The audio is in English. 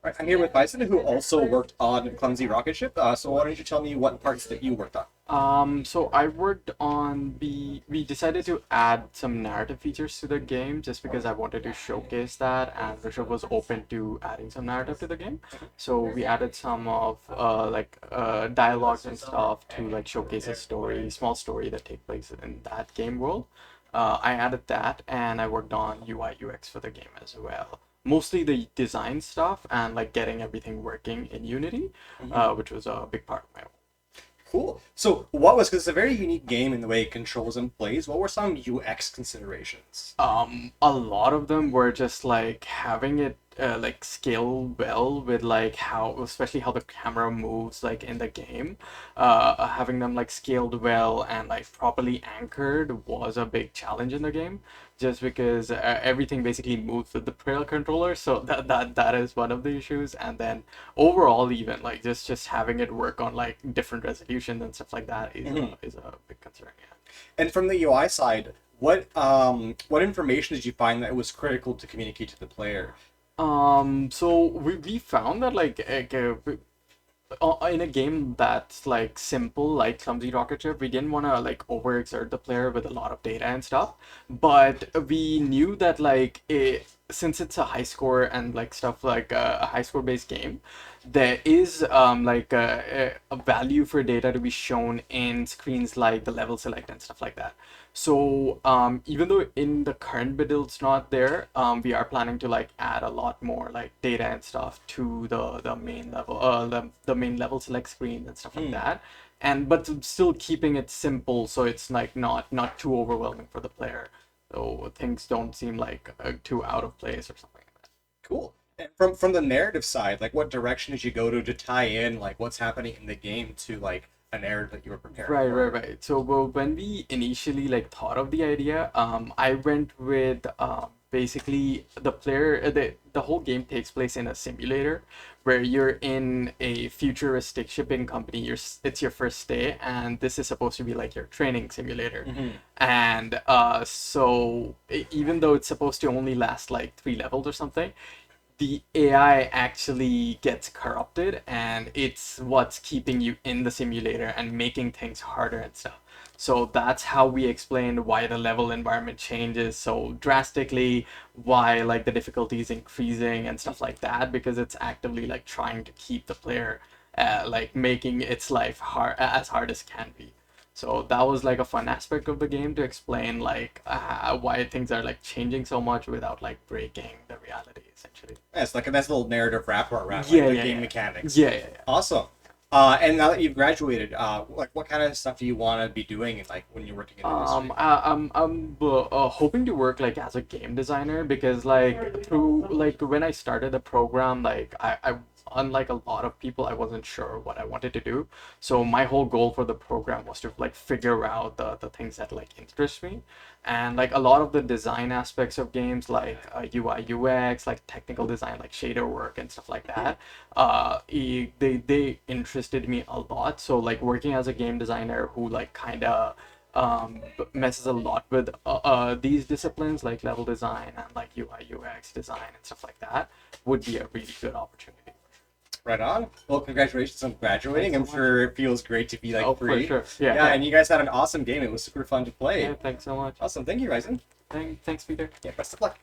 Right, I'm here with Faizan, who also worked on Clumsy Rocket Ship. So why don't you tell me what parts that you worked on? So I worked on we decided to add some narrative features to the game just because I wanted to showcase that, and Rishabh was open to adding some narrative to the game. So we added some of dialogues and stuff to like showcase a story, small story that take place in that game world. I added that, and I worked on UI UX for the game as well. Mostly the design stuff and like getting everything working in Unity, which was a big part of my. Cool. So what was, because it's a very unique game in the way it controls and plays, what were some UX considerations? A lot of them were just like having it like scale well with like how, especially how the camera moves like in the game. Having them like scaled well and like properly anchored was a big challenge in the game, just because everything basically moves with the Braille controller. So that is one of the issues. And then overall, even like just having it work on like different resolutions and stuff like that is a big concern. Yeah. And from the UI side, what information did you find that was critical to communicate to the player? So we found that like in a game that's like simple, like Clumsy Rocket Ship, we didn't want to like overexert the player with a lot of data and stuff, but we knew that like since it's a high score and like stuff like a high score based game, there is like a value for data to be shown in screens like the level select and stuff like that. So even though in the current build it's not there, we are planning to like add a lot more like data and stuff to the main level, the main level select screen and stuff like that. And but still keeping it simple so it's like not too overwhelming for the player. So things don't seem like too out of place or something like that. Cool. And from the narrative side, like what direction did you go to tie in like what's happening in the game to like a narrative that you were preparing Right, for? right. So well, when we initially like thought of the idea, I went with basically the player. The whole game takes place in a simulator where you're in a futuristic shipping company. It's your first day, and this is supposed to be like your training simulator. And so even though it's supposed to only last like 3 levels or something, the AI actually gets corrupted, and it's what's keeping you in the simulator and making things harder and stuff. So that's how we explained why the level environment changes so drastically, why like the difficulty is increasing and stuff like that, because it's actively like trying to keep the player like making its life hard as can be. So that was like a fun aspect of the game to explain like why things are like changing so much without like breaking the reality essentially. Yeah, it's like a nice little narrative wrapper around like Yeah, the yeah, game yeah. mechanics. Yeah. Awesome. And now that you've graduated, like what kind of stuff do you want to be doing like when you're working in the industry? I'm hoping to work like as a game designer, because like through like when I started the program, like I unlike a lot of people, I wasn't sure what I wanted to do. So my whole goal for the program was to like figure out the things that like interest me, and like a lot of the design aspects of games like UI UX, like technical design, like shader work and stuff like that. They interested me a lot. So like working as a game designer who like kind of messes a lot with these disciplines like level design and like UI UX design and stuff like that would be a really good opportunity. Right on. Well, congratulations on graduating. Thanks so I'm sure it feels great to be like Oh, for free. sure. Yeah, and you guys had an awesome game. It was super fun to play. Yeah, thanks so much. Awesome. Thank you, Ryzen. Thanks, Peter. Yeah, best of luck.